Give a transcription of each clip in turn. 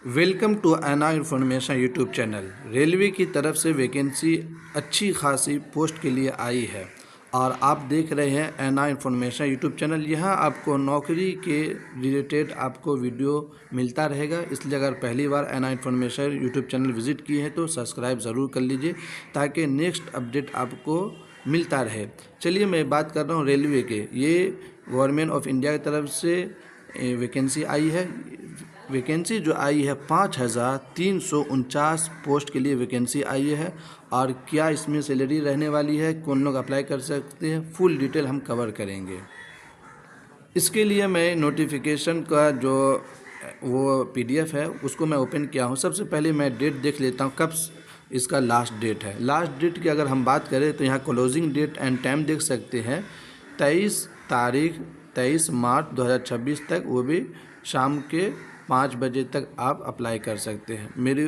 Welcome to Ena information YouTube channel. Railway की तरफ से वैकेंसी अच्छी खासी पोस्ट के लिए आई है और आप देख रहे हैं एना इन्फॉर्मेशन यूट्यूब चैनल। यहाँ आपको नौकरी के रिलेटेड आपको वीडियो मिलता रहेगा, इसलिए अगर पहली बार एना इन्फॉर्मेशन यूट्यूब चैनल विज़िट किए हैं तो सब्सक्राइब ज़रूर कर लीजिए ताकि नेक्स्ट अपडेट आपको मिलता रहे। चलिए मैं बात कर रहा हूँ रेलवे के। ये गवर्नमेंट ऑफ इंडिया की तरफ से वैकेंसी आई है। वैकेंसी जो आई है 5349 पोस्ट के लिए वैकेंसी आई है। और क्या इसमें सैलरी रहने वाली है, कौन लोग अप्लाई कर सकते हैं, फुल डिटेल हम कवर करेंगे। इसके लिए मैं नोटिफिकेशन का जो वो पीडीएफ है उसको मैं ओपन किया हूँ। सबसे पहले मैं डेट देख लेता हूँ कब इसका लास्ट डेट है। लास्ट डेट की अगर हम बात करें तो यहाँ क्लोजिंग डेट एंड टाइम देख सकते हैं 23 मार्च 2026 तक, वो भी शाम के 5 बजे तक आप अप्लाई कर सकते हैं। मेरे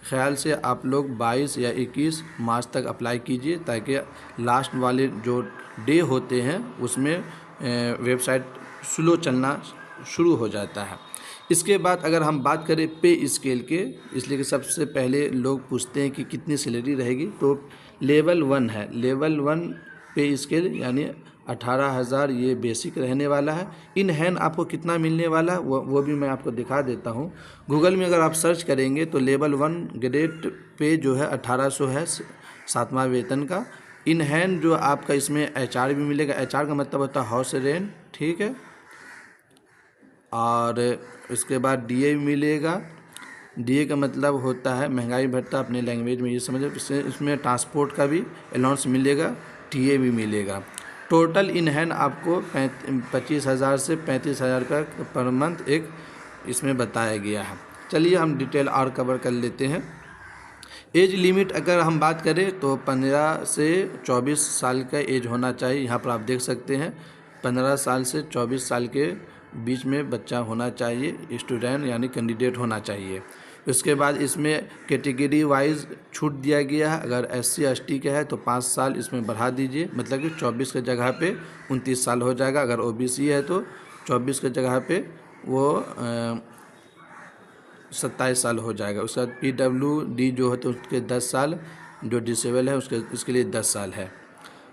ख्याल से आप लोग 22 या 21 मार्च तक अप्लाई कीजिए ताकि लास्ट वाले जो डे होते हैं उसमें वेबसाइट स्लो चलना शुरू हो जाता है। इसके बाद अगर हम बात करें पे स्केल के, इसलिए कि सबसे पहले लोग पूछते हैं कि कितनी सैलरी रहेगी, तो लेवल 1 है। लेवल 1 पे स्केल यानी 18,000 ये बेसिक रहने वाला है। इन हैंड आपको कितना मिलने वाला है वो भी मैं आपको दिखा देता हूँ। गूगल में अगर आप सर्च करेंगे तो लेवल 1 ग्रेड पे जो है 1800 है, 7वां वेतन का। इन हैंड जो आपका इसमें HR भी मिलेगा। HR का मतलब होता है हाउस रेंट, ठीक है। और उसके बाद DA भी मिलेगा। DA का मतलब होता है महंगाई भत्ता, अपने लैंग्वेज में ये समझो। इसमें ट्रांसपोर्ट का भी अलाउंस मिलेगा, TA भी मिलेगा। टोटल इन हैंड आपको 25,000 से 35,000 का पर मंथ एक इसमें बताया गया है। चलिए हम डिटेल और कवर कर लेते हैं। एज लिमिट अगर हम बात करें तो 15 से 24 साल का एज होना चाहिए। यहाँ पर आप देख सकते हैं 15 साल से 24 साल के बीच में बच्चा होना चाहिए, स्टूडेंट यानी कैंडिडेट होना चाहिए। उसके बाद इसमें कैटेगरी वाइज छूट दिया गया है। अगर SC ST का है तो 5 साल इसमें बढ़ा दीजिए, मतलब कि 24 के जगह पे 29 साल हो जाएगा। अगर OBC है तो 24 के जगह पे वो 27 साल हो जाएगा। उसके बाद PWD जो है तो उसके 10 साल, जो डिसेबल है उसके लिए 10 साल है।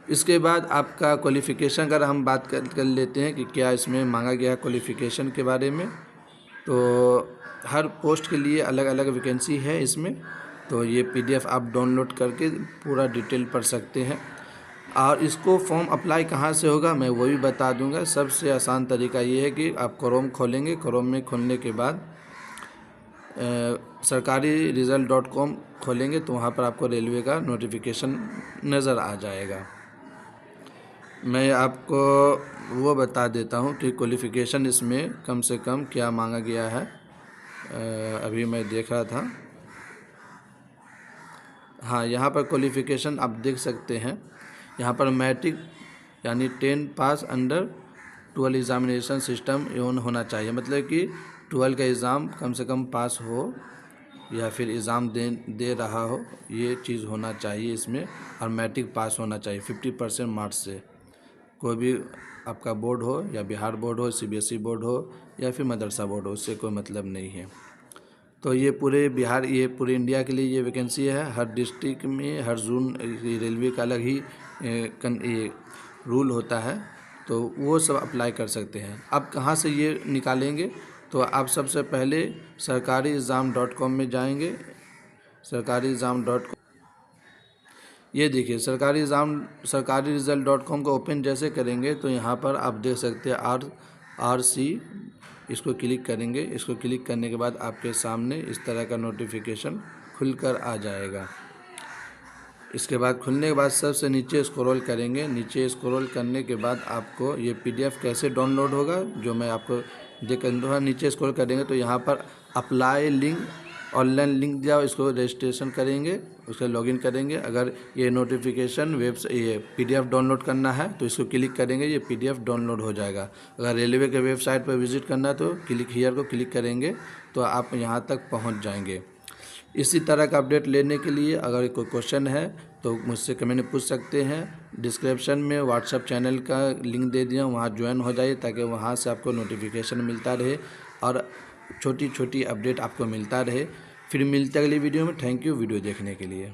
इसके बाद आपका क्वालिफ़िकेशन अगर हम बात कर लेते हैं कि क्या इसमें मांगा गया है क्वालिफ़िकेशन के बारे में, तो हर पोस्ट के लिए अलग अलग वैकेंसी है इसमें। तो ये PDF आप डाउनलोड करके पूरा डिटेल पढ़ सकते हैं। और इसको फॉर्म अप्लाई कहाँ से होगा मैं वो भी बता दूंगा। सबसे आसान तरीका ये है कि आप क्रोम खोलेंगे। क्रोम में खोलने के बाद sarkariresult.com खोलेंगे तो वहाँ पर आपको रेलवे का नोटिफिकेशन नज़र आ जाएगा। मैं आपको वो बता देता हूँ कि क्वालिफ़िकेशन इसमें कम से कम क्या मांगा गया है। अभी मैं देख रहा था, हाँ यहाँ पर क्वालिफ़िकेशन आप देख सकते हैं। यहाँ पर मैट्रिक यानी 10 पास अंडर 12 एग्ज़ामिनेशन सिस्टम एवन होना चाहिए, मतलब कि 12 का एग्ज़ाम कम से कम पास हो या फिर एग्ज़ाम दे रहा हो, ये चीज़ होना चाहिए इसमें। और मैट्रिक पास होना चाहिए 50% मार्क्स से। कोई भी आपका बोर्ड हो या बिहार बोर्ड हो, CBSE बोर्ड हो या फिर मदरसा बोर्ड हो, उससे कोई मतलब नहीं है। तो ये पूरे बिहार, ये पूरे इंडिया के लिए ये वैकेंसी है। हर डिस्ट्रिक्ट में हर जोन रेलवे का अलग ही ये रूल होता है, तो वो सब अप्लाई कर सकते हैं। अब कहाँ से ये निकालेंगे, तो आप सबसे पहले sarkariexam.com में जाएंगे। sarkariexam.com, ये देखिए sarkariresult.com को ओपन जैसे करेंगे तो यहाँ पर आप देख सकते हैं RC, इसको क्लिक करेंगे। इसको क्लिक करने के बाद आपके सामने इस तरह का नोटिफिकेशन खुलकर आ जाएगा। इसके बाद खुलने के बाद सबसे नीचे स्क्रॉल करेंगे। नीचे स्क्रॉल करने के बाद आपको ये PDF कैसे डाउनलोड होगा जो मैं आपको देख दूँगा। नीचे स्क्रॉल करेंगे तो यहाँ पर अप्लाई लिंक, ऑनलाइन लिंक दिया, इसको रजिस्ट्रेशन करेंगे, उसका लॉगिन करेंगे। अगर ये नोटिफिकेशन ये PDF डाउनलोड करना है तो इसको क्लिक करेंगे, ये PDF डाउनलोड हो जाएगा। अगर रेलवे के वेबसाइट पर विजिट करना है तो क्लिक हियर को क्लिक करेंगे तो आप यहाँ तक पहुँच जाएंगे। इसी तरह का अपडेट लेने के लिए अगर कोई क्वेश्चन है तो मुझसे कमेंट में पूछ सकते हैं। डिस्क्रिप्शन में व्हाट्सएप चैनल का लिंक दे दिया, वहाँ ज्वाइन हो जाइए ताकि वहाँ से आपको नोटिफिकेशन मिलता रहे। और छोटी छोटी अपडेट आपको मिलता रहे। फिर मिलते अगली वीडियो में। थैंक यू वीडियो देखने के लिए।